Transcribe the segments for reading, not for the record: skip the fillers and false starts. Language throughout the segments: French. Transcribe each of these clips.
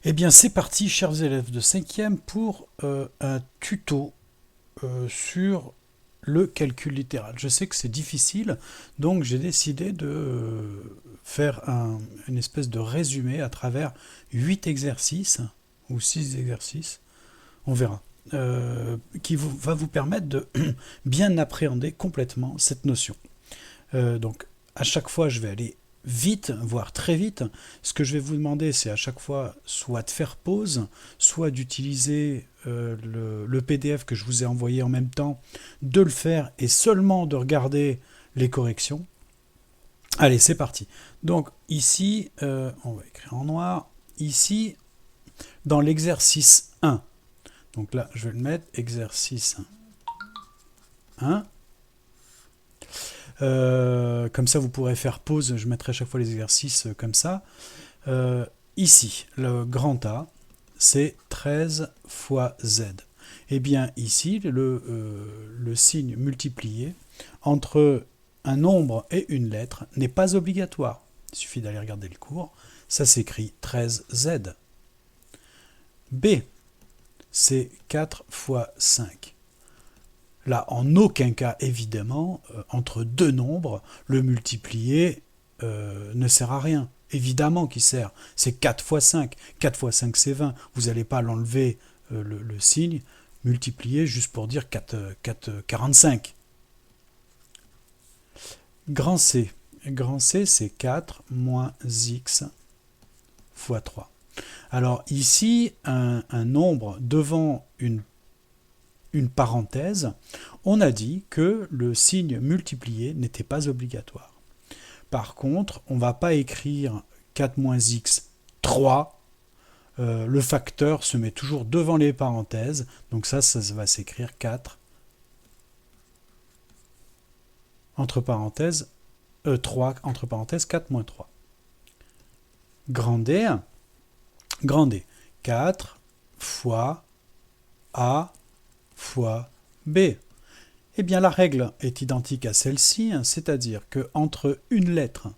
Eh bien, c'est parti, chers élèves de 5e, pour un tuto sur le calcul littéral. Je sais que c'est difficile, donc j'ai décidé de faire une espèce de résumé à travers 8 exercices, ou 6 exercices, on verra, va vous permettre de bien appréhender complètement cette notion. Donc, à chaque fois, je vais aller vite, voire très vite. Ce que je vais vous demander, c'est à chaque fois soit de faire pause, soit d'utiliser le PDF que je vous ai envoyé en même temps, de le faire et seulement de regarder les corrections. Allez, c'est parti. Donc ici, on va écrire en noir. Ici, dans l'exercice 1. Donc là, je vais le mettre, exercice 1. Comme ça, vous pourrez faire pause. Je mettrai à chaque fois les exercices comme ça. Ici, le grand A, c'est 13 fois Z. Et bien ici, le signe multiplié entre un nombre et une lettre n'est pas obligatoire. Il suffit d'aller regarder le cours. Ça s'écrit 13Z. B, c'est 4 fois 5. Là, en aucun cas, évidemment, entre deux nombres, le multiplier ne sert à rien. Évidemment qu'il sert. C'est 4 fois 5. 4 fois 5, c'est 20. Vous n'allez pas l'enlever, le signe, multiplier juste pour dire 45. Grand C. Grand C, c'est 4 moins x fois 3. Alors ici, un nombre devant une parenthèse, on a dit que le signe multiplié n'était pas obligatoire. Par contre, on ne va pas écrire 4 moins x 3. Le facteur se met toujours devant les parenthèses. Donc ça va s'écrire 4 entre parenthèses 3 entre parenthèses 4 moins 3. Grand D, 4 fois A fois B. Eh bien, la règle est identique à celle-ci, c'est-à-dire qu'entre une lettre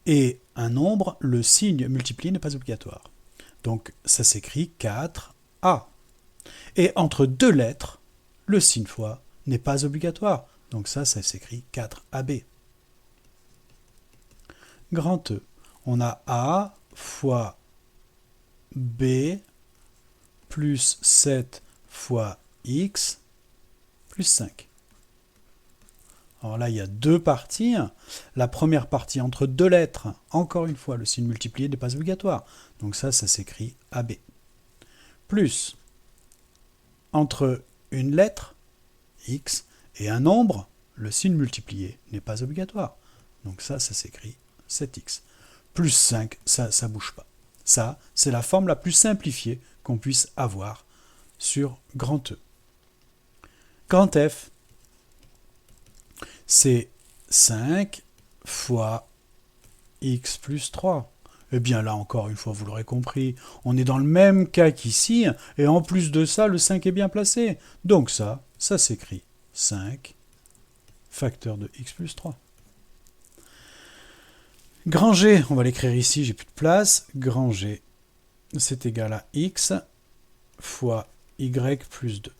et un nombre, le signe multiplié n'est pas obligatoire. Donc, ça s'écrit 4A. Et entre deux lettres, le signe fois n'est pas obligatoire. Donc ça s'écrit 4AB. Grand E, on a A fois B plus 7 fois x plus 5. Alors là, il y a deux parties. La première partie entre deux lettres, encore une fois, le signe multiplié n'est pas obligatoire. Donc ça s'écrit AB. Plus, entre une lettre, x, et un nombre, le signe multiplié n'est pas obligatoire. Donc ça s'écrit 7x. Plus 5, ça ne bouge pas. Ça, c'est la forme la plus simplifiée qu'on puisse avoir sur grand E. Grand F, c'est 5 fois x plus 3. Eh bien là, encore une fois, vous l'aurez compris, on est dans le même cas qu'ici, et en plus de ça, le 5 est bien placé. Donc ça s'écrit 5 facteur de x plus 3. Grand G, on va l'écrire ici, j'ai plus de place. Grand G, c'est égal à x fois y plus 2.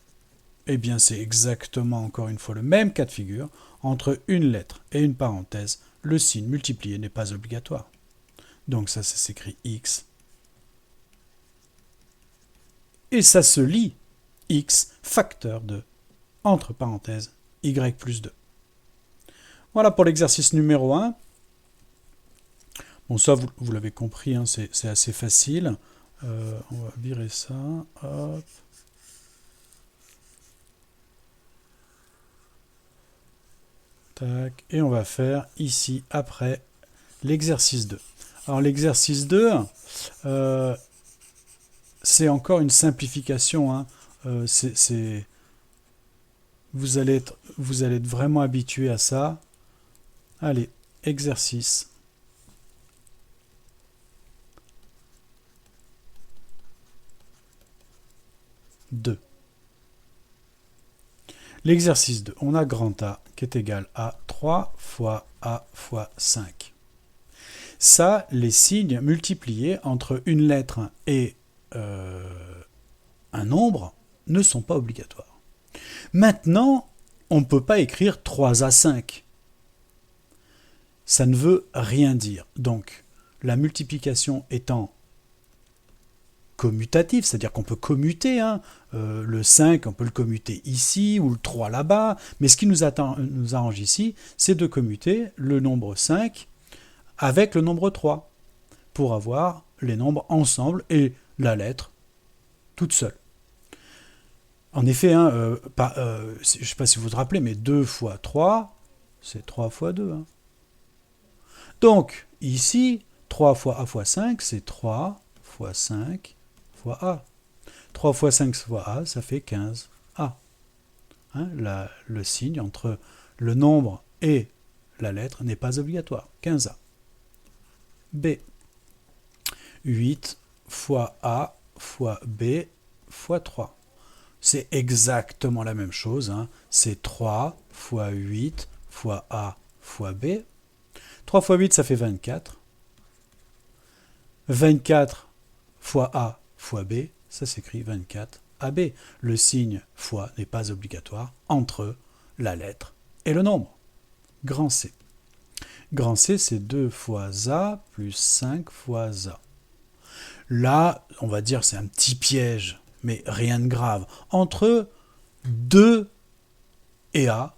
Eh bien, c'est exactement, encore une fois, le même cas de figure. Entre une lettre et une parenthèse, le signe multiplié n'est pas obligatoire. Donc ça s'écrit x. Et ça se lit x facteur de, entre parenthèses, y plus 2. Voilà pour l'exercice numéro 1. Bon, ça, vous l'avez compris, hein, c'est assez facile. On va virer ça. Hop. Tac. Et on va faire ici, après, l'exercice 2. Alors, l'exercice 2, c'est encore une simplification. Hein. Vous allez être vraiment habitué à ça. Allez, exercice 2. L'exercice 2, on a grand A qui est égal à 3 fois A fois 5. Ça, les signes multipliés entre une lettre et un nombre ne sont pas obligatoires. Maintenant, on ne peut pas écrire 3 à 5. Ça ne veut rien dire. Donc, la multiplication étant commutative, c'est-à-dire qu'on peut commuter, le 5, on peut le commuter ici, ou le 3 là-bas, mais ce qui nous arrange ici, c'est de commuter le nombre 5 avec le nombre 3, pour avoir les nombres ensemble et la lettre toute seule. En effet, je ne sais pas si vous vous rappelez, mais 2 fois 3, c'est 3 fois 2. Donc, ici, 3 fois A fois 5, c'est 3 fois 5 fois A. 3 fois 5 fois A, ça fait 15A. Le signe entre le nombre et la lettre n'est pas obligatoire. 15A. B. 8 fois A fois B fois 3. C'est exactement la même chose. C'est 3 fois 8 fois A fois B. 3 fois 8, ça fait 24. 24 fois A fois B, ça s'écrit 24 AB. Le signe fois n'est pas obligatoire entre la lettre et le nombre. Grand C. Grand C, c'est 2 fois A plus 5 fois A. Là, on va dire c'est un petit piège, mais rien de grave. Entre 2 et A,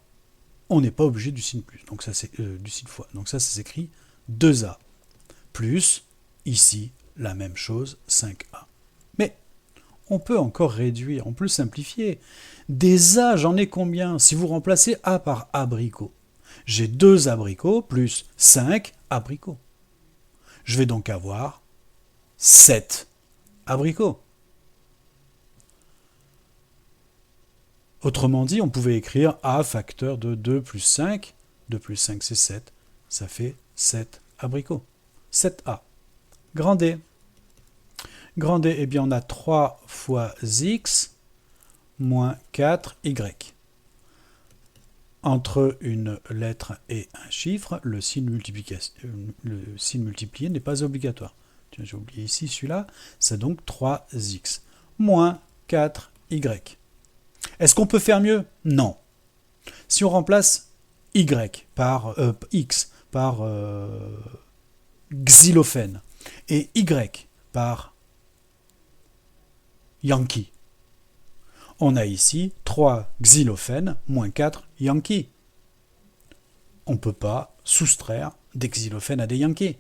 on n'est pas obligé du signe plus, donc ça c'est du signe fois. Donc ça s'écrit 2A plus, ici, la même chose, 5A. Mais on peut encore réduire, on peut simplifier. Des A, j'en ai combien? Si vous remplacez A par abricot, j'ai 2 abricots plus 5 abricots. Je vais donc avoir 7 abricots. Autrement dit, on pouvait écrire A facteur de 2 plus 5. 2 plus 5, c'est 7. Ça fait 7 abricots. 7A. Grand D. Grand D, eh bien, on a 3 fois x moins 4y. Entre une lettre et un chiffre, le signe multiplié n'est pas obligatoire. Tiens, j'ai oublié ici celui-là. C'est donc 3x moins 4y. Est-ce qu'on peut faire mieux? Non. Si on remplace y par x par xylophène et y par Yankee, on a ici 3 xylophènes moins 4 Yankee. On ne peut pas soustraire des xylophones à des Yankees.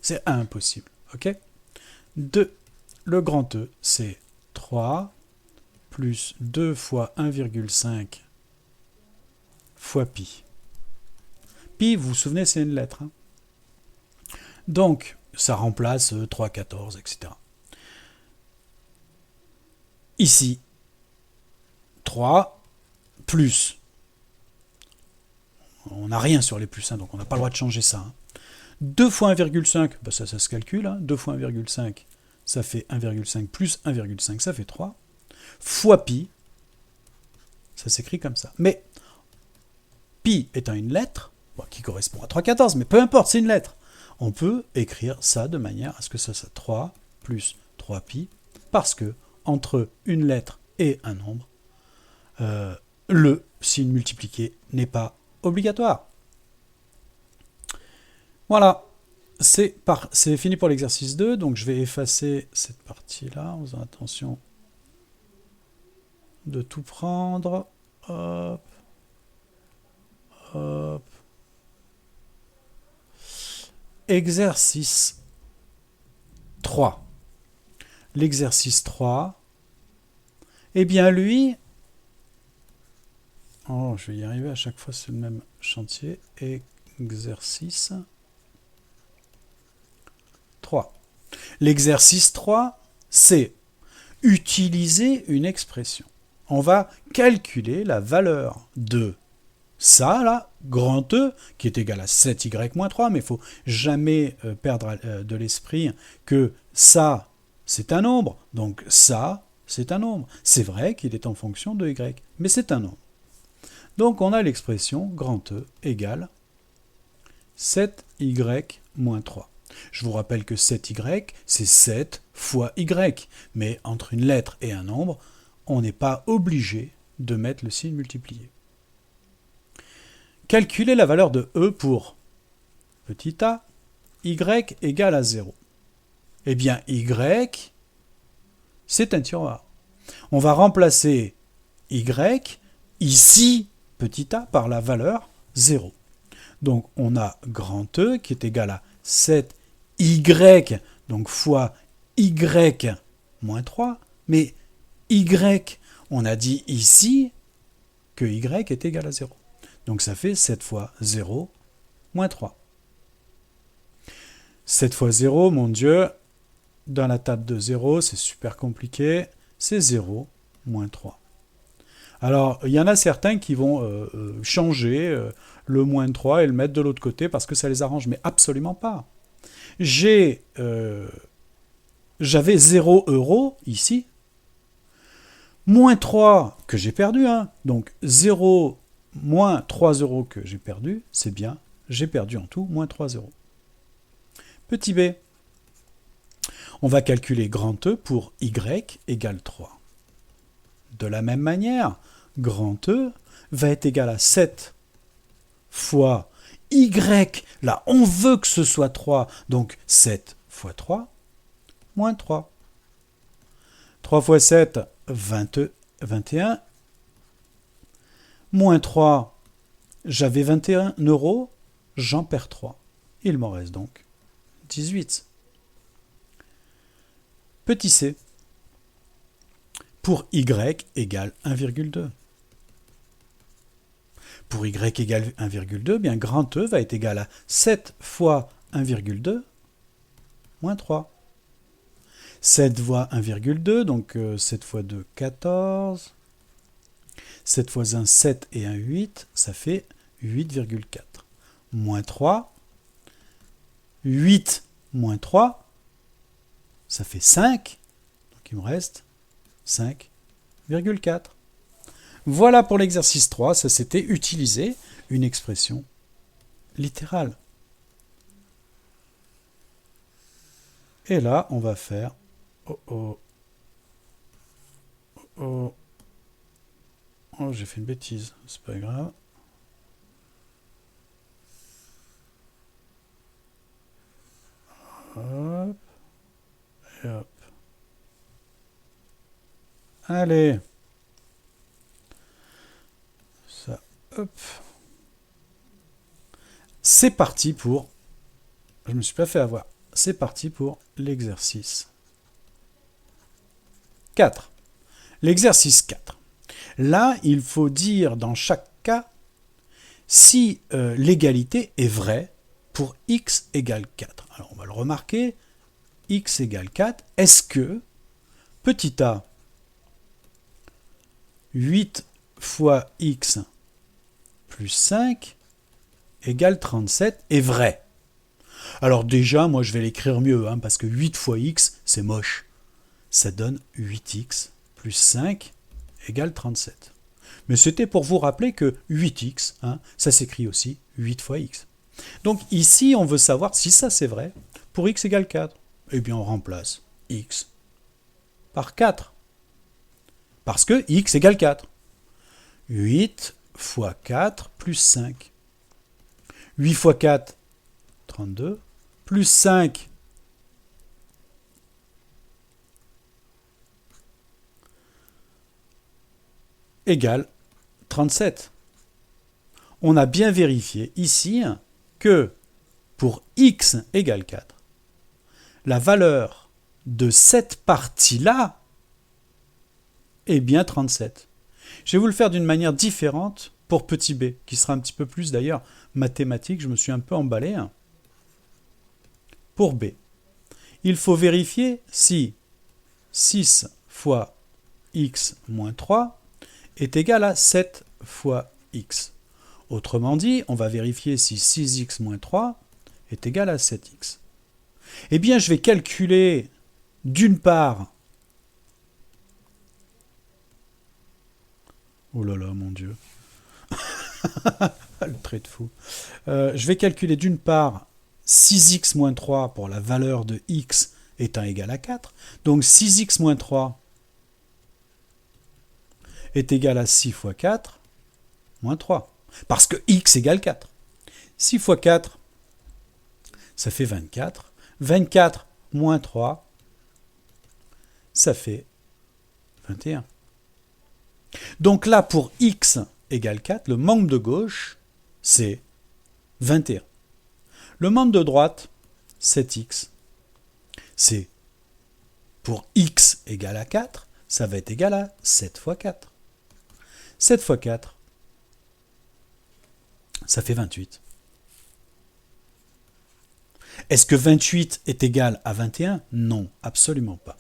C'est impossible. Ok. 2. Le grand E, c'est 3 plus 2 fois 1,5 fois pi. Pi, vous vous souvenez, c'est une lettre. Donc, ça remplace 3, 14, etc. Ici, 3 plus. On n'a rien sur les plus, donc on n'a pas le droit de changer ça. 2 fois 1,5, bah ça se calcule. 2 fois 1,5, ça fait 1,5 plus 1,5, ça fait 3. Fois pi, ça s'écrit comme ça. Mais pi étant une lettre, qui correspond à 3,14, mais peu importe, c'est une lettre. On peut écrire ça de manière à ce que ça soit 3 plus 3pi, parce que entre une lettre et un nombre, le signe multiplié n'est pas obligatoire. Voilà, c'est fini pour l'exercice 2, donc je vais effacer cette partie-là en faisant attention de tout prendre. Hop. Hop. Exercice 3. L'exercice 3, eh bien lui, je vais y arriver, à chaque fois c'est le même chantier. Exercice 3. L'exercice 3, c'est utiliser une expression. On va calculer la valeur de ça, là, grand E, qui est égal à 7y moins 3, mais il ne faut jamais perdre de l'esprit que ça, c'est un nombre, donc ça, c'est un nombre. C'est vrai qu'il est en fonction de y, mais c'est un nombre. Donc on a l'expression grand E égale 7y moins 3. Je vous rappelle que 7y, c'est 7 fois y. Mais entre une lettre et un nombre, on n'est pas obligé de mettre le signe multiplié. Calculez la valeur de e pour petit a, y égale à 0. Eh bien, y, c'est un tiroir. On va remplacer y, ici, petit a, par la valeur 0. Donc, on a grand E qui est égal à 7y, donc fois y moins 3. Mais y, on a dit ici que y est égal à 0. Donc, ça fait 7 fois 0 moins 3. 7 fois 0, mon Dieu, dans la table de 0, c'est super compliqué, c'est 0 moins 3. Alors, il y en a certains qui vont changer le moins 3 et le mettre de l'autre côté parce que ça les arrange, mais absolument pas. J'avais 0 euros ici, moins 3 que j'ai perdu, hein. Donc 0 moins 3 euros que j'ai perdu, c'est bien, j'ai perdu en tout moins 3 euros. Petit b, on va calculer grand E pour y égale 3. De la même manière, grand E va être égal à 7 fois y, là on veut que ce soit 3, donc 7 fois 3, moins 3. 3 fois 7, 21. Moins 3, j'avais 21 euros, j'en perds 3. Il m'en reste donc 18. Petit c, pour y égale 1,2. Pour y égale 1,2, bien grand E va être égal à 7 fois 1,2 moins 3. 7 fois 1,2, donc 7 fois 2, 14. 7 fois 1, 7 et 1, 8, ça fait 8,4. Moins 3. 8 moins 3, ça fait 5. Donc il me reste 5,4. Voilà pour l'exercice 3, ça c'était utiliser une expression littérale. Et là, on va faire... Oh, j'ai fait une bêtise, c'est pas grave. Hop. Et hop. Allez. Ça, hop. C'est parti pour... Je me suis pas fait avoir. C'est parti pour l'exercice 4. L'exercice 4. Là, il faut dire dans chaque cas si l'égalité est vraie pour x égale 4. Alors, on va le remarquer. X égale 4. Est-ce que petit a 8 fois x plus 5 égale 37 est vrai? Alors déjà, moi je vais l'écrire mieux, hein, parce que 8 fois x, c'est moche. Ça donne 8x plus 5 égale 37. Mais c'était pour vous rappeler que 8x, hein, ça s'écrit aussi 8 fois x. Donc ici, on veut savoir si ça c'est vrai pour x égale 4. Eh bien, on remplace x par 4. Parce que x égale 4. 8 fois 4 plus 5. 8 fois 4, 32, plus 5, égale 37. On a bien vérifié ici que pour x égale 4, la valeur de cette partie-là est bien 37. Je vais vous le faire d'une manière différente pour petit b, qui sera un petit peu plus d'ailleurs mathématique, je me suis un peu emballé. Pour b, il faut vérifier si 6 fois x moins 3 est égal à 7 fois x. Autrement dit, on va vérifier si 6x moins 3 est égal à 7x. Eh bien, je vais calculer d'une part... Oh là là, mon Dieu. Le trait de fou. Je vais calculer d'une part 6x moins 3 pour la valeur de x étant égal à 4. Donc 6x moins 3 est égal à 6 fois 4 moins 3. Parce que x égale 4. 6 fois 4, ça fait 24. 24 moins 3, ça fait 21. Donc là, pour x égale 4, le membre de gauche, c'est 21. Le membre de droite, 7x, c'est pour x égale à 4, ça va être égal à 7 fois 4. 7 fois 4, ça fait 28. Est-ce que 28 est égal à 21? Non, absolument pas.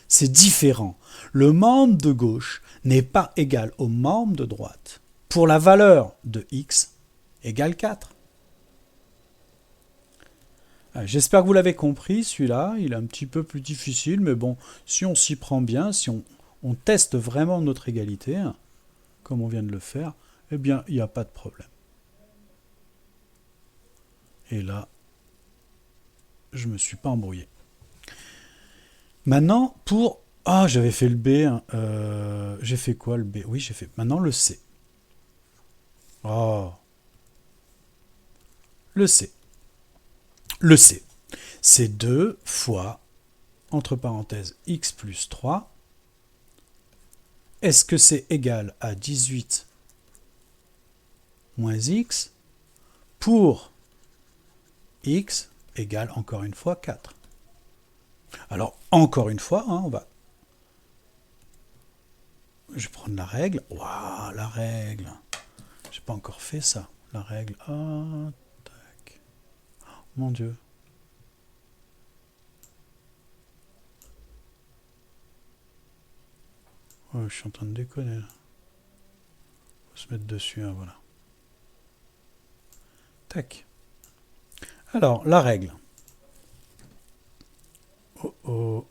C'est différent. Le membre de gauche n'est pas égal au membre de droite pour la valeur de x égale 4. J'espère que vous l'avez compris, celui-là, il est un petit peu plus difficile, mais bon, si on s'y prend bien, si on teste vraiment notre égalité, comme on vient de le faire, eh bien, il n'y a pas de problème. Et là, je ne me suis pas embrouillé. Maintenant, pour... Ah, j'avais fait le B. J'ai fait quoi, le B? Oui, j'ai fait... Maintenant, le C. Oh. Le C. Le C. C'est 2 fois, entre parenthèses, x plus 3. Est-ce que c'est égal à 18 moins x pour x égale, encore une fois, 4? Alors, encore une fois, on va... Je vais prendre la règle. Waouh, la règle. J'ai pas encore fait ça. La règle. Ah, tac. Mon Dieu. Oh, je suis en train de déconner là. Faut se mettre dessus, hein, voilà. Tac. Alors, la règle. Oh oh.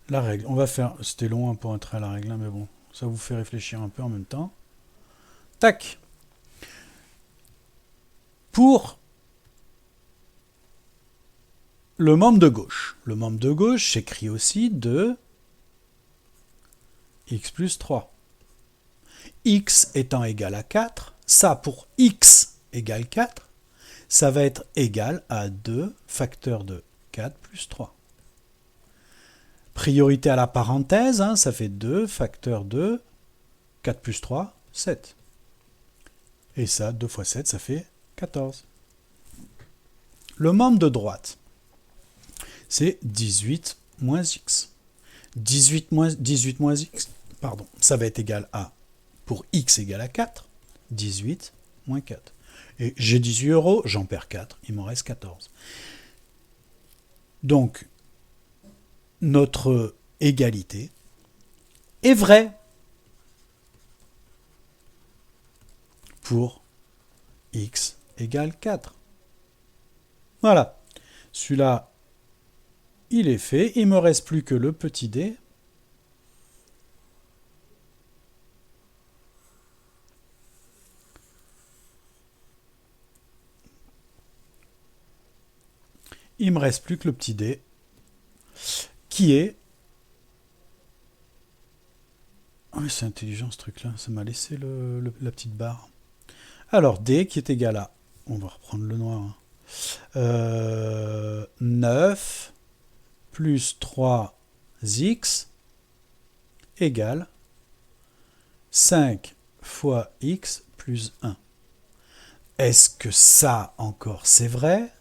La règle. On va faire... C'était long pour entrer à la règle, mais bon. Ça vous fait réfléchir un peu en même temps. Tac. Pour le membre de gauche. Le membre de gauche s'écrit aussi de x plus 3. X étant égal à 4, ça pour x égale 4, ça va être égal à 2 facteur de 4 plus 3. Priorité à la parenthèse, ça fait 2 facteur de 4 plus 3, 7. Et ça, 2 fois 7, ça fait 14. Le membre de droite, c'est 18 moins x. 18 moins x, pardon, ça va être égal à, pour x égale à 4, 18 moins 4. Et j'ai 18 €, j'en perds 4, il m'en reste 14. Donc, notre égalité est vraie pour x égale 4. Voilà. Celui-là, il est fait. Il ne me reste plus que le petit d. Il me reste plus que le petit d qui est... Oh, c'est intelligent ce truc-là. Ça m'a laissé la petite barre. Alors, d qui est égal à... On va reprendre le noir. 9 plus 3x égale 5 fois x plus 1. Est-ce que ça encore c'est vrai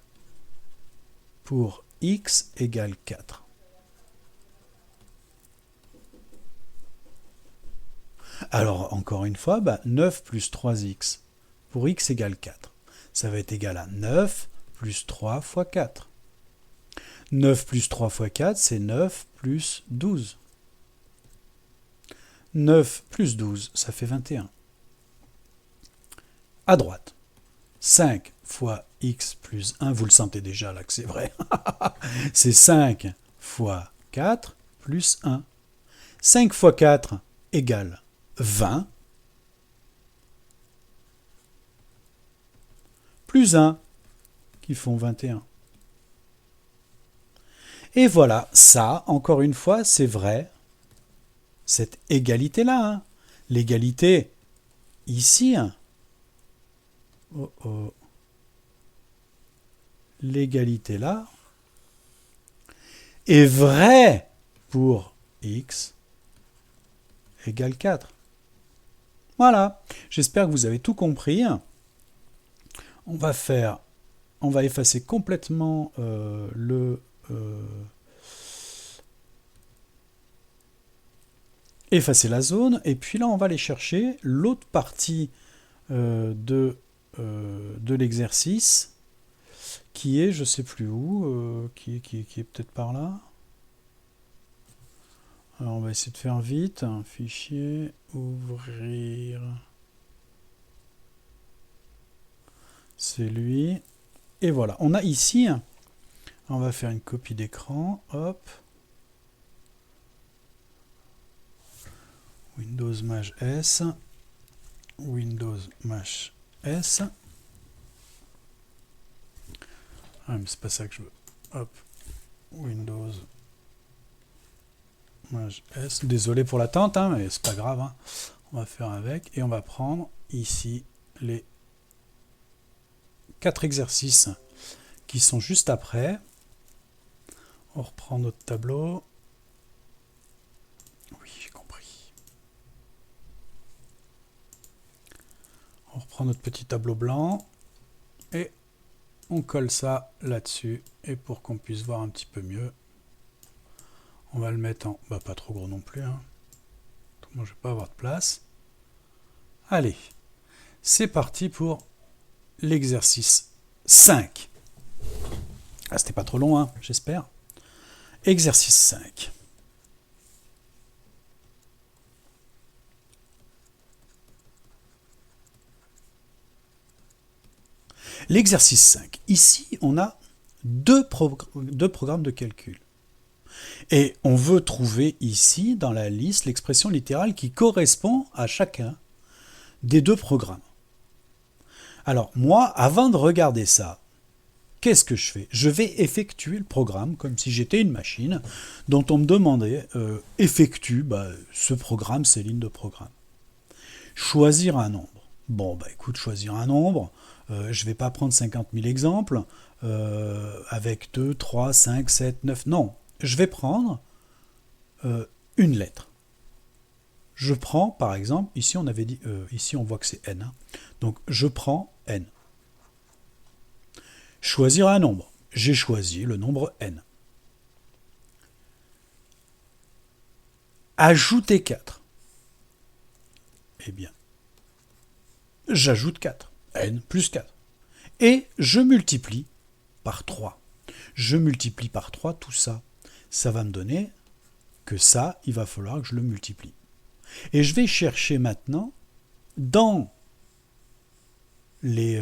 pour x égale 4? Alors encore une fois, 9 plus 3x pour x égale 4. Ça va être égal à 9 plus 3 fois 4. 9 plus 3 fois 4, c'est 9 plus 12. 9 plus 12, ça fait 21. À droite, 5 fois x plus 1, vous le sentez déjà là que c'est vrai. C'est 5 fois 4 plus 1. 5 fois 4 égale 20. plus 1, qui font 21. Et voilà, ça, encore une fois, c'est vrai, cette égalité-là, hein. L'égalité, ici, hein. Oh oh. L'égalité là est vraie pour x égale 4. Voilà, j'espère que vous avez tout compris. On va effacer complètement effacer la zone, et puis là on va aller chercher l'autre partie de l'exercice, qui est, je sais plus où, qui est peut-être par là. Alors on va essayer de faire vite. Un fichier, ouvrir. C'est lui. Et voilà, on a ici, on va faire une copie d'écran, hop. Windows Maj S. Windows Maj S. Ah, mais c'est pas ça que je veux. Hop. Windows Maj S. Désolé pour l'attente, hein, mais c'est pas grave. Hein. On va faire avec. Et on va prendre ici les 4 exercices qui sont juste après. On reprend notre tableau. Oui, j'ai compris. On reprend notre petit tableau blanc. Et on colle ça là-dessus, et pour qu'on puisse voir un petit peu mieux, on va le mettre en... pas trop gros non plus, hein. Moi je vais pas avoir de place. Allez, c'est parti pour l'exercice 5. Ah, c'était pas trop long, hein, j'espère. Exercice 5. L'exercice 5. Ici, on a deux programmes de calcul. Et on veut trouver ici, dans la liste, l'expression littérale qui correspond à chacun des deux programmes. Alors, moi, avant de regarder ça, qu'est-ce que je fais? Je vais effectuer le programme comme si j'étais une machine dont on me demandait effectue ce programme, ces lignes de programme. Choisir un nombre. Bon, écoute, choisir un nombre, je ne vais pas prendre 50 000 exemples avec 2, 3, 5, 7, 9. Non, je vais prendre une lettre. Je prends, par exemple, ici on avait dit, ici on voit que c'est n. Hein. Donc je prends n. Choisir un nombre. J'ai choisi le nombre n. Ajouter 4. Eh bien, j'ajoute 4. N plus 4. Et je multiplie par 3. Je multiplie par 3 tout ça. Ça va me donner que ça, il va falloir que je le multiplie. Et je vais chercher maintenant dans les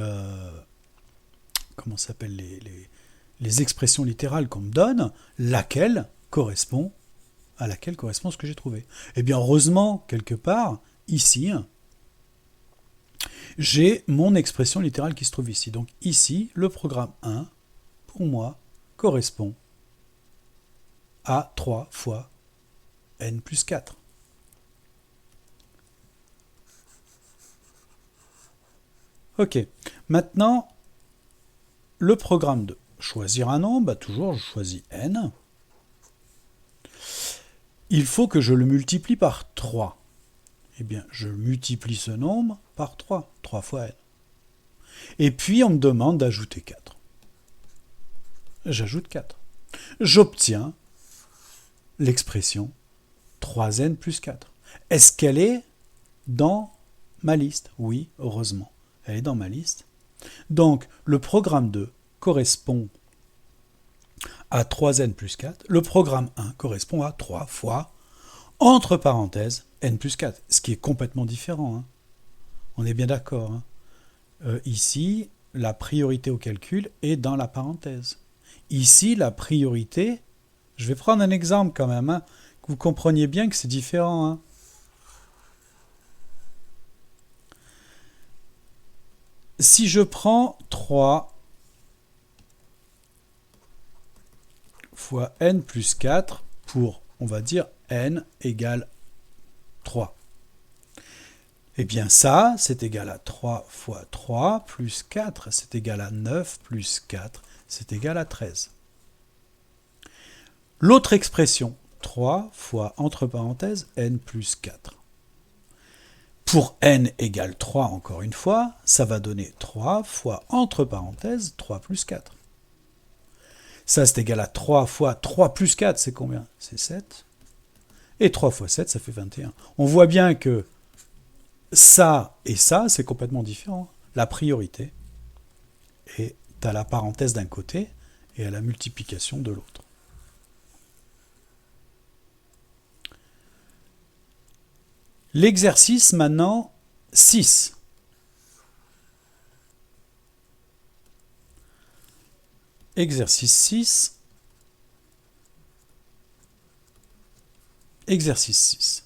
comment s'appelle les expressions littérales qu'on me donne, laquelle correspond ce que j'ai trouvé. Eh bien, heureusement, quelque part, ici, j'ai mon expression littérale qui se trouve ici. Donc ici, le programme 1, pour moi, correspond à 3 fois n plus 4. Ok, maintenant, le programme 2. Choisir un nombre, toujours je choisis n. Il faut que je le multiplie par 3. Eh bien, je multiplie ce nombre par 3. 3 fois n. Et puis, on me demande d'ajouter 4. J'ajoute 4. J'obtiens l'expression 3n plus 4. Est-ce qu'elle est dans ma liste? Oui, heureusement. Elle est dans ma liste. Donc, le programme 2 correspond à 3n plus 4. Le programme 1 correspond à 3 fois, entre parenthèses, n plus 4. Ce qui est complètement différent. Hein. On est bien d'accord. Hein. Ici, la priorité au calcul est dans la parenthèse. Ici, la priorité... Je vais prendre un exemple quand même, hein, que vous compreniez bien que c'est différent. Hein. si je prends 3 fois n plus 4 pour, on va dire, n égale 3, eh bien ça, c'est égal à 3 fois 3 plus 4, c'est égal à 9 plus 4, c'est égal à 13. L'autre expression, 3 fois, entre parenthèses, n plus 4. Pour n égale 3, encore une fois, ça va donner 3 fois, entre parenthèses, 3 plus 4. Ça, c'est égal à 3 fois 3 plus 4, c'est combien? C'est 7. Et 3 fois 7, ça fait 21. On voit bien que ça et ça, c'est complètement différent. La priorité est à la parenthèse d'un côté et à la multiplication de l'autre. L'exercice maintenant 6. Exercice 6. Exercice 6.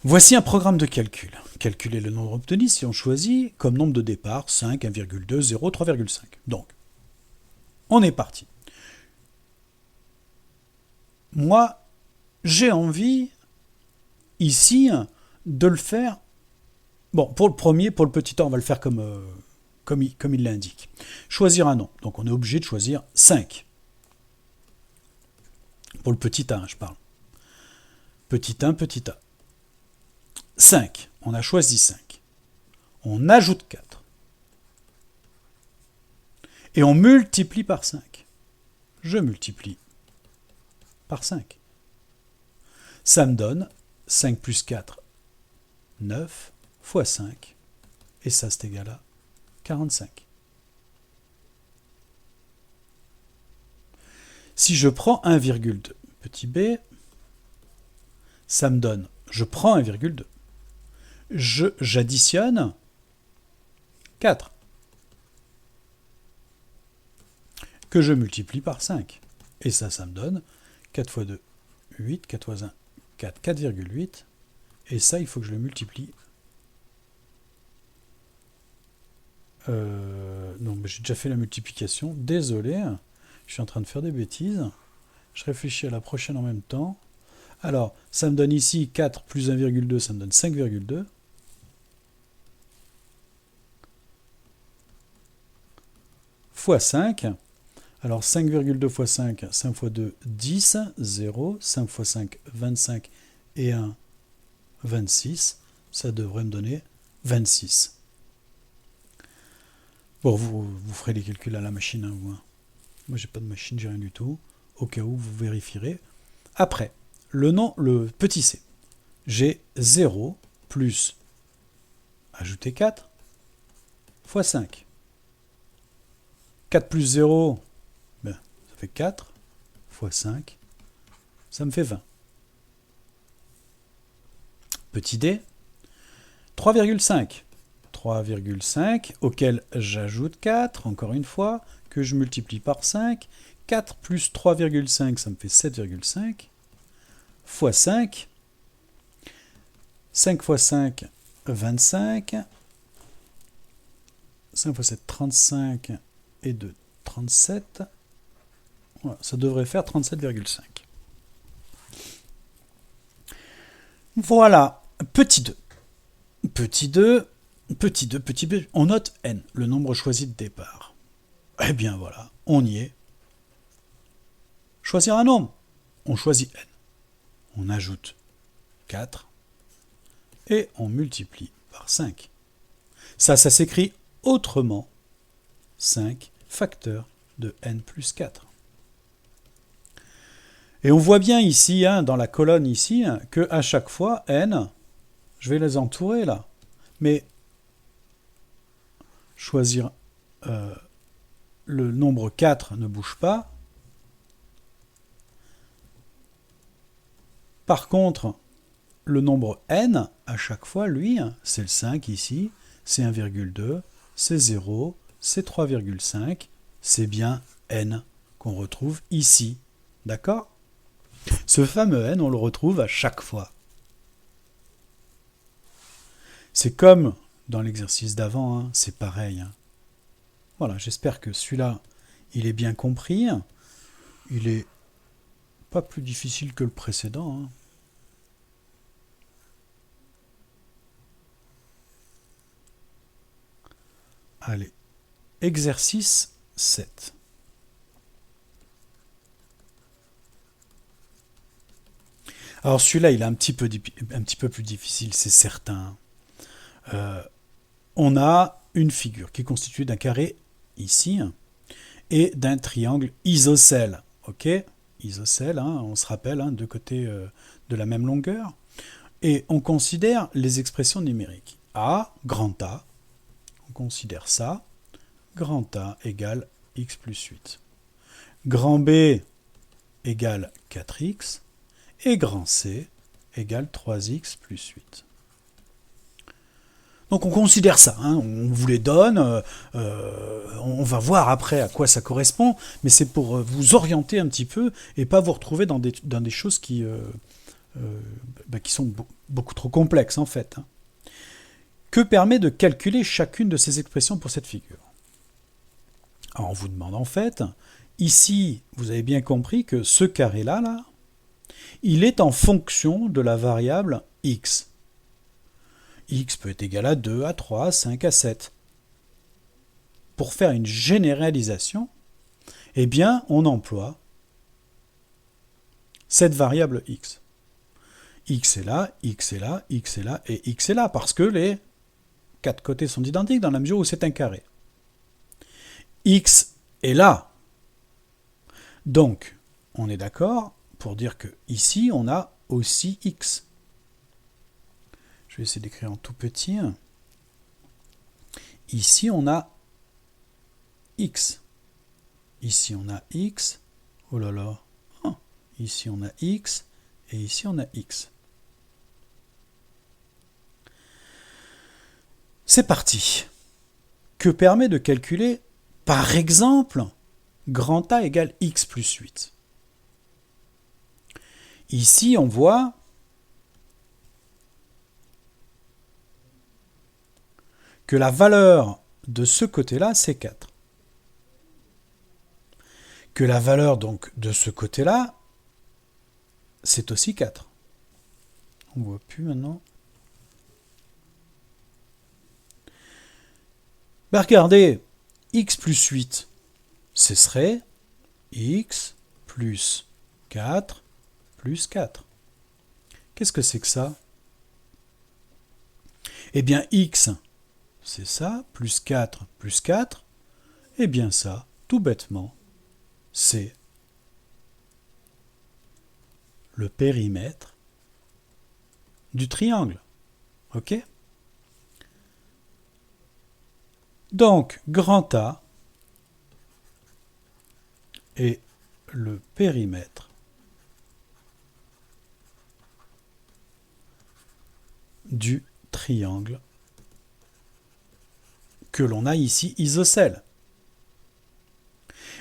Voici un programme de calcul. Calculer le nombre obtenu si on choisit comme nombre de départ 5, 1,2, 0, 3,5. Donc, on est parti. Moi, j'ai envie, ici, de le faire. Bon, pour le premier, pour le petit a, on va le faire comme il l'indique. Choisir un nom. Donc, on est obligé de choisir 5. Pour le petit a, je parle. Petit 1, petit a. 5. On a choisi 5. On ajoute 4. Et on multiplie par 5. Je multiplie par 5. Ça me donne 5 plus 4, 9, fois 5. Et ça, c'est égal à 45. Si je prends 1,2, petit b, ça me donne, je prends 1,2. J'additionne 4. Que je multiplie par 5. Et ça me donne 4 fois 2, 8, 4 fois 1, 4, 4,8. Et ça, il faut que je le multiplie. Non, mais j'ai déjà fait la multiplication. Désolé, je suis en train de faire des bêtises. Je réfléchis à la prochaine en même temps. Alors, ça me donne ici 4 plus 1,2, ça me donne 5,2. Fois 5. Alors 5,2 fois 5, 5 fois 2, 10, 0, 5 fois 5, 25 et 1, 26. Ça devrait me donner 26. Bon, vous ferez les calculs à la machine, hein, vous. Moi, j'ai pas de machine, j'ai rien du tout. Au cas où, vous vérifierez. Après, le petit c. J'ai 0 plus, ajouter 4, fois 5. 4 plus 0, ben, ça fait 4, fois 5, ça me fait 20. Petit d, 3,5. 3,5 auquel j'ajoute 4, encore une fois, que je multiplie par 5. 4 plus 3,5, ça me fait 7,5, fois 5. 5 fois 5, 25. 5 fois 7, 35. Et 2, 37. Voilà, ça devrait faire 37,5. Voilà, petit 2. Petit 2, petit 2, petit b. On note n, le nombre choisi de départ. Eh bien voilà, on y est. Choisir un nombre. On choisit n. On ajoute 4. Et on multiplie par 5. Ça s'écrit autrement. 5 facteurs de n plus 4. Et on voit bien ici, dans la colonne ici, que à chaque fois, n, je vais les entourer là, mais choisir le nombre 4 ne bouge pas. Par contre, le nombre n, à chaque fois, lui, c'est le 5 ici, c'est 1,2, c'est 0, c'est 3,5, c'est bien n qu'on retrouve ici. D'accord ? Ce fameux n, on le retrouve à chaque fois. C'est comme dans l'exercice d'avant, hein, c'est pareil. Hein. Voilà, j'espère que celui-là, il est bien compris. Il est pas plus difficile que le précédent. Hein. Allez, exercice 7. Alors celui-là, il est un petit peu plus difficile, c'est certain. On a une figure qui est constituée d'un carré ici et d'un triangle isocèle. Ok, isocèle, hein, on se rappelle, hein, deux côtés de la même longueur. Et on considère les expressions numériques. Grand A, on considère ça. Grand A égale x plus 8. Grand B égale 4x. Et grand C égale 3x plus 8. Donc on considère ça, hein, on vous les donne, on va voir après à quoi ça correspond, mais c'est pour vous orienter un petit peu et pas vous retrouver dans des choses qui sont beaucoup trop complexes en fait. Hein. Que permet de calculer chacune de ces expressions pour cette figure? Alors on vous demande en fait, ici vous avez bien compris que ce carré-là, il est en fonction de la variable x. X peut être égal à 2, à 3, à 5, à 7. Pour faire une généralisation, eh bien, on emploie cette variable x. X est là, x est là, x est là et x est là, parce que les quatre côtés sont identiques dans la mesure où c'est un carré. X est là. Donc, on est d'accord pour dire que ici, on a aussi x. Je vais essayer d'écrire en tout petit. Ici, on a x. Ici, on a x. Oh là là. Ici, on a x. Et ici, on a x. C'est parti. Que permet de calculer, par exemple, grand A égale x plus 8. Ici, on voit que la valeur de ce côté-là, c'est 4. Que la valeur donc de ce côté-là, c'est aussi 4. On ne voit plus maintenant. Ben regardez, x plus 8, ce serait x plus 4 plus 4. Qu'est-ce que c'est que ça? Eh bien, x, c'est ça, plus 4 plus 4. Eh bien ça, tout bêtement, c'est le périmètre du triangle. Ok? Donc, grand A est le périmètre du triangle que l'on a ici isocèle.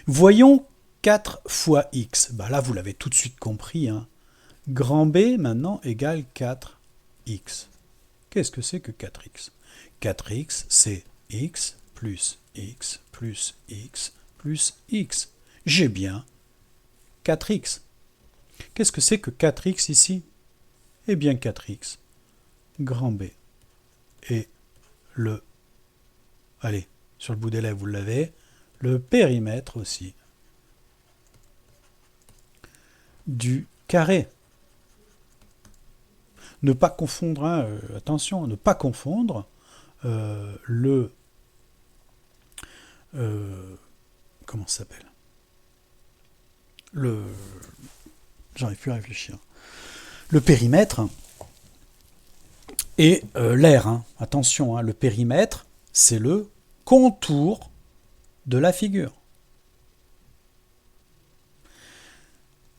Voyons 4 fois x. Ben là, vous l'avez tout de suite compris. Hein. Grand B, maintenant, égale 4x. Qu'est-ce que c'est que 4x? 4x, c'est x plus x plus x plus x. J'ai bien 4x. Qu'est-ce que c'est que 4x ici? Eh bien 4x, grand B, et le... Allez, sur le bout des lèvres, vous l'avez. Le périmètre aussi du carré. Ne pas confondre, hein, attention, ne pas confondre comment ça s'appelle? J'arrive plus à réfléchir. Le périmètre et l'aire. Hein. Attention, hein, le périmètre, c'est le contour de la figure.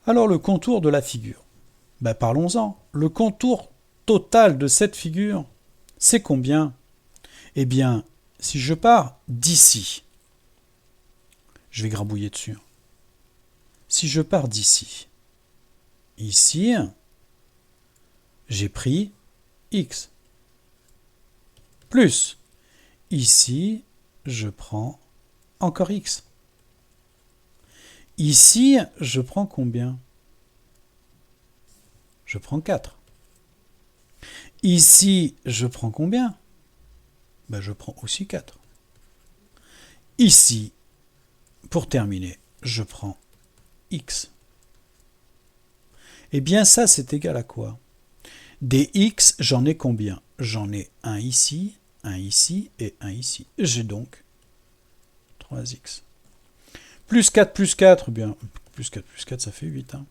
Alors le contour de la figure, ben, parlons-en. Le contour total de cette figure, c'est combien? Eh bien, si je pars d'ici, je vais grabouiller dessus. Si je pars d'ici, ici, j'ai pris x. plus, ici, je prends encore x. Ici, je prends combien? Je prends 4. Ici, je prends combien? Ben, je prends aussi 4. Ici, pour terminer, je prends x. Eh bien, ça, c'est égal à quoi? Des x, j'en ai combien? J'en ai un ici et un ici. J'ai donc 3x. Plus 4, bien, plus 4, ça fait 8. Hein.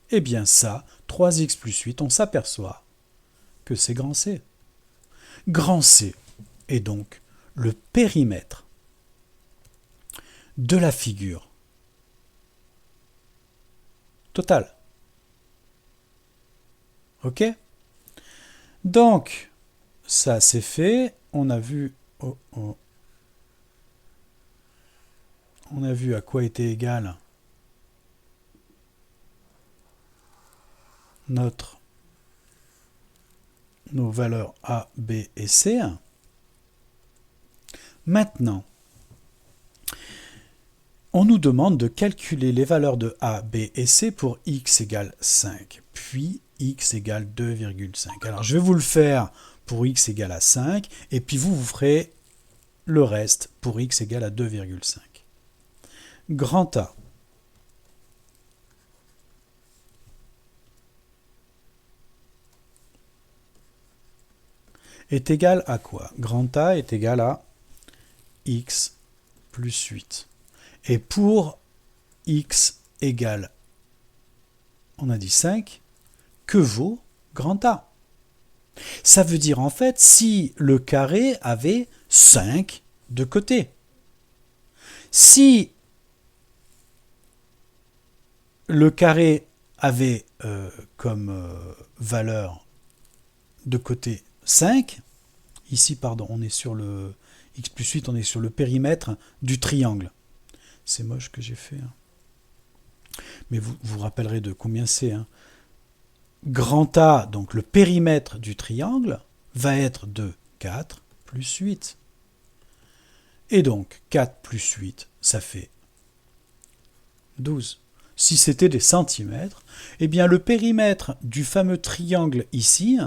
Eh bien ça, 3x plus 8, on s'aperçoit que c'est grand C. Grand C est donc le périmètre de la figure totale. Ok? Donc, ça c'est fait. On a vu à quoi était égal nos valeurs A, B et C. Maintenant, on nous demande de calculer les valeurs de A, B et C pour x égale 5, puis x égale 2,5. Alors je vais vous le faire pour x égale à 5, et puis vous ferez le reste pour x égale à 2,5. Grand A est égal à quoi? Grand A est égal à x plus 8. Et pour x égale, on a dit 5, que vaut grand A? Ça veut dire en fait si le carré avait 5 de côté. Si le carré avait comme valeur de côté 5, ici pardon, on est sur le x plus 8, on est sur le périmètre du triangle. C'est moche que j'ai fait. Hein. Mais vous vous rappellerez de combien c'est. Hein. Grand A, donc le périmètre du triangle, va être de 4 plus 8. Et donc 4 plus 8, ça fait 12. Si c'était des centimètres, eh bien le périmètre du fameux triangle ici,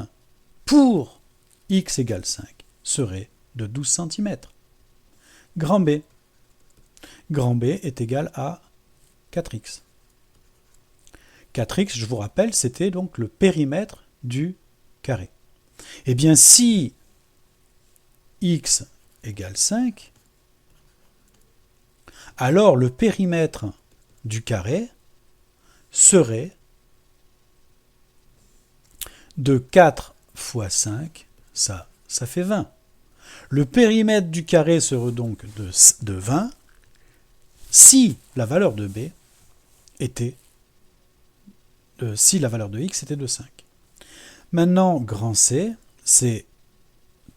pour x égale 5, serait de 12 cm. Grand B. Grand B est égal à 4x. 4x, je vous rappelle, c'était donc le périmètre du carré. Eh bien, si x égale 5, alors le périmètre du carré serait de 4 fois 5, ça fait 20. Le périmètre du carré serait donc de 20 si la valeur de B était si la valeur de x était de 5. Maintenant, grand C, c'est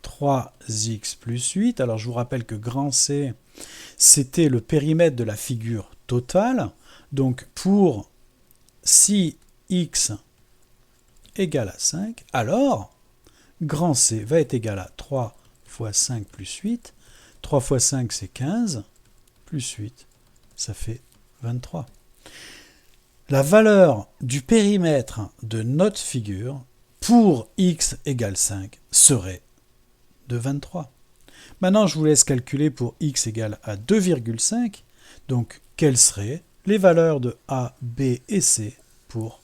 3x plus 8. Alors, je vous rappelle que grand C, c'était le périmètre de la figure totale. Donc, pour si x égale à 5, alors, grand C va être égal à 3 fois 5 plus 8. 3 fois 5, c'est 15, plus 8, ça fait 23. La valeur du périmètre de notre figure pour x égale 5 serait de 23. Maintenant, je vous laisse calculer pour x égale à 2,5. Donc, quelles seraient les valeurs de A, B et C pour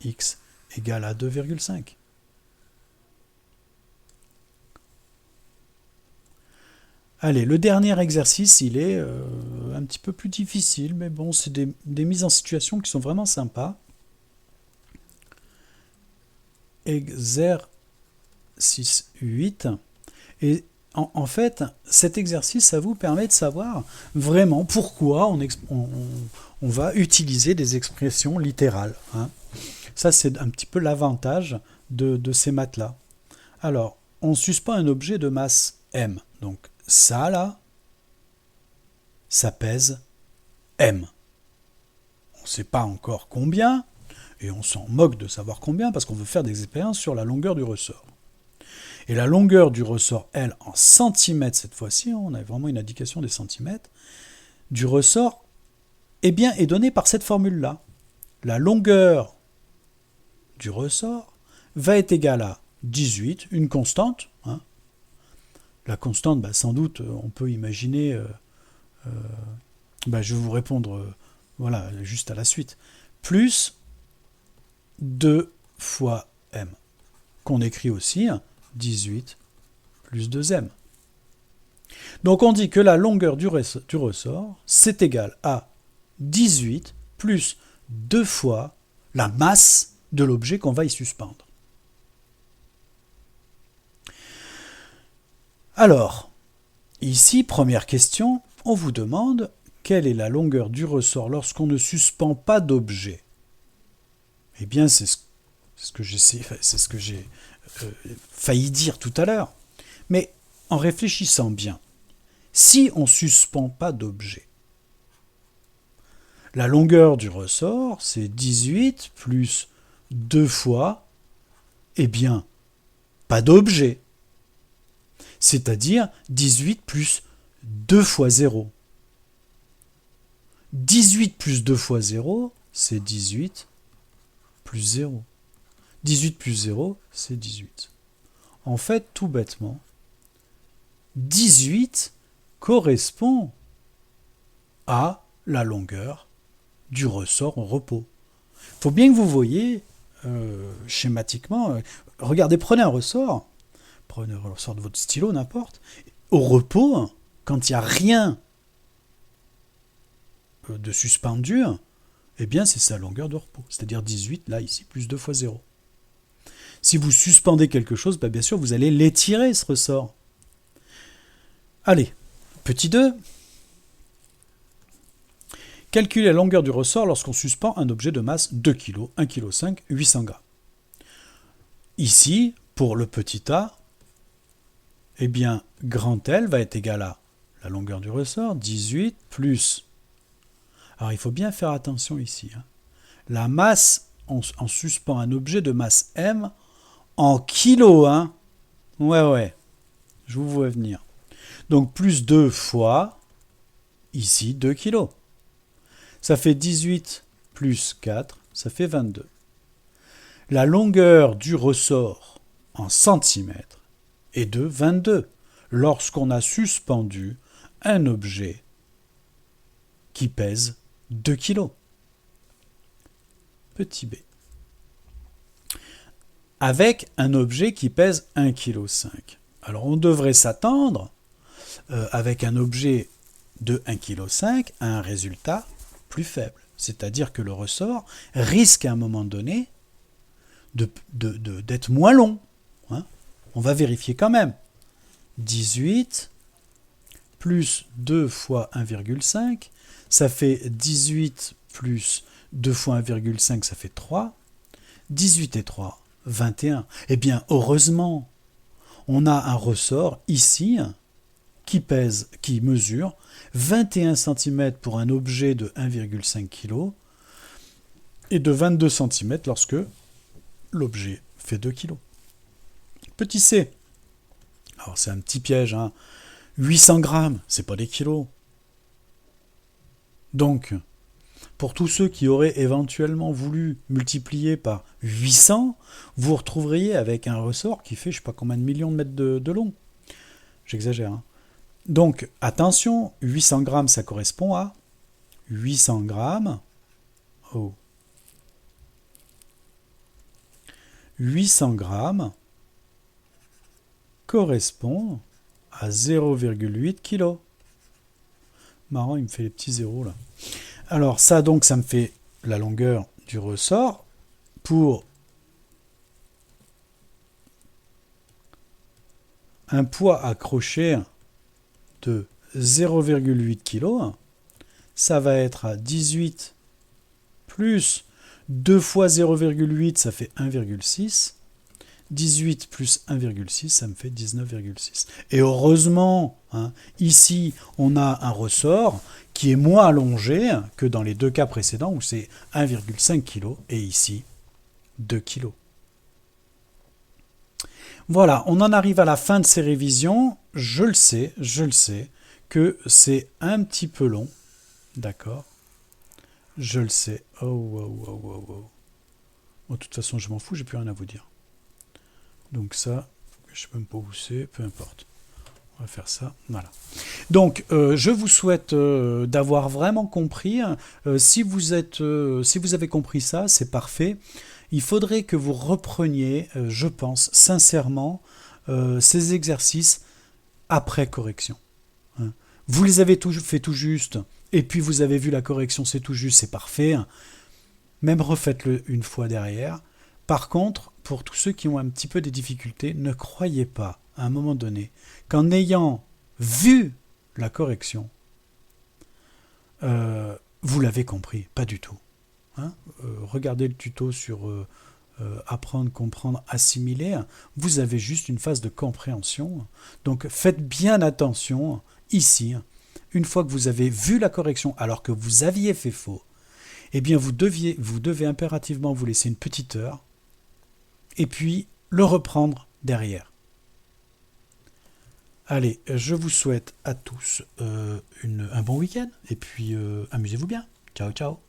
x égale à 2,5? Allez, le dernier exercice, il est un petit peu plus difficile, mais bon, c'est des mises en situation qui sont vraiment sympas. Exercice 8. Et en fait, cet exercice, ça vous permet de savoir vraiment pourquoi on va utiliser des expressions littérales. Hein. Ça, c'est un petit peu l'avantage de ces maths-là. Alors, on suspend un objet de masse m. Donc, ça, là, ça pèse m. On ne sait pas encore combien, et on s'en moque de savoir combien, parce qu'on veut faire des expériences sur la longueur du ressort. Et la longueur du ressort, elle, en centimètres cette fois-ci, on a vraiment une indication des centimètres, du ressort, eh bien, est donnée par cette formule-là. La longueur du ressort va être égale à 18, une constante. Hein. La constante, sans doute, on peut imaginer... je vais vous répondre voilà, juste à la suite. Plus 2 fois m, qu'on écrit aussi 18 plus 2m. Donc on dit que la longueur du ressort, c'est égal à 18 plus 2 fois la masse de l'objet qu'on va y suspendre. Alors, ici, première question, on vous demande quelle est la longueur du ressort lorsqu'on ne suspend pas d'objet. Eh bien, c'est ce que j'ai failli dire tout à l'heure. Mais en réfléchissant bien, si on ne suspend pas d'objet, la longueur du ressort, c'est 18 plus 2 fois, eh bien, pas d'objet. C'est-à-dire 18 plus 2 fois 0. 18 plus 2 fois 0, c'est 18 plus 0. 18 plus 0, c'est 18. En fait, tout bêtement, 18 correspond à la longueur du ressort au repos. Il faut bien que vous voyez, schématiquement, regardez, prenez un ressort de votre stylo, n'importe, au repos, quand il n'y a rien de suspendu, eh bien c'est sa longueur de repos, c'est-à-dire 18, là, ici, plus 2 fois 0. Si vous suspendez quelque chose, bien sûr, vous allez l'étirer, ce ressort. Allez, petit 2. Calculer la longueur du ressort lorsqu'on suspend un objet de masse 2 kg, 1,5 kg, 800 g. Ici, pour le petit a, eh bien, grand L va être égal à la longueur du ressort, 18 plus... Alors, il faut bien faire attention ici. La masse, on suspend un objet de masse M en kilos. Hein. Ouais, je vous vois venir. Donc, plus 2 fois, ici, 2 kg. Ça fait 18 plus 4, ça fait 22. La longueur du ressort en centimètres est de 22 lorsqu'on a suspendu un objet qui pèse 2 kg. Petit b. Avec un objet qui pèse 1,5 kg. Alors on devrait s'attendre, avec un objet de 1,5 kg, à un résultat plus faible. C'est-à-dire que le ressort risque à un moment donné d'être moins long. Hein. On va vérifier quand même. 18 plus 2 fois 1,5, ça fait 18 plus 2 fois 1,5, ça fait 3. 18 et 3, 21. Eh bien, heureusement, on a un ressort ici qui mesure 21 cm pour un objet de 1,5 kg et de 22 cm lorsque l'objet fait 2 kg. Petit c. Alors c'est un petit piège, 800 grammes, c'est pas des kilos. Donc, pour tous ceux qui auraient éventuellement voulu multiplier par 800, vous retrouveriez avec un ressort qui fait je ne sais pas combien de millions de mètres de long. J'exagère. Donc, attention, 800 grammes, ça correspond à 800 grammes. 800 grammes correspond à 0,8 kg. Marrant, il me fait les petits zéros là. Alors ça, donc, ça me fait la longueur du ressort pour un poids accroché de 0,8 kg. Ça va être à 18 plus 2 fois 0,8, ça fait 1,6. 18 plus 1,6, ça me fait 19,6. Et heureusement, ici, on a un ressort qui est moins allongé que dans les deux cas précédents où c'est 1,5 kg et ici 2 kg. Voilà, on en arrive à la fin de ces révisions. Je le sais, que c'est un petit peu long. D'accord? Je le sais. Oh, wow, wow, wow, wow. Bon, de toute façon, je m'en fous, j'ai plus rien à vous dire. Donc ça, je sais même pas où c'est, peu importe. On va faire ça, voilà. Donc, je vous souhaite d'avoir vraiment compris. Si vous avez compris ça, c'est parfait. Il faudrait que vous repreniez, je pense, sincèrement, ces exercices après correction. Hein. Vous les avez fait tout juste, et puis vous avez vu la correction, c'est tout juste, c'est parfait. Même refaites-le une fois derrière. Par contre, pour tous ceux qui ont un petit peu des difficultés, ne croyez pas, à un moment donné, qu'en ayant vu la correction, vous l'avez compris. Pas du tout. Hein. Regardez le tuto sur apprendre, comprendre, assimiler. Vous avez juste une phase de compréhension. Donc faites bien attention ici. Une fois que vous avez vu la correction alors que vous aviez fait faux, eh bien vous devez impérativement vous laisser une petite heure et puis le reprendre derrière. Allez, je vous souhaite à tous un bon week-end et puis amusez-vous bien. Ciao, ciao.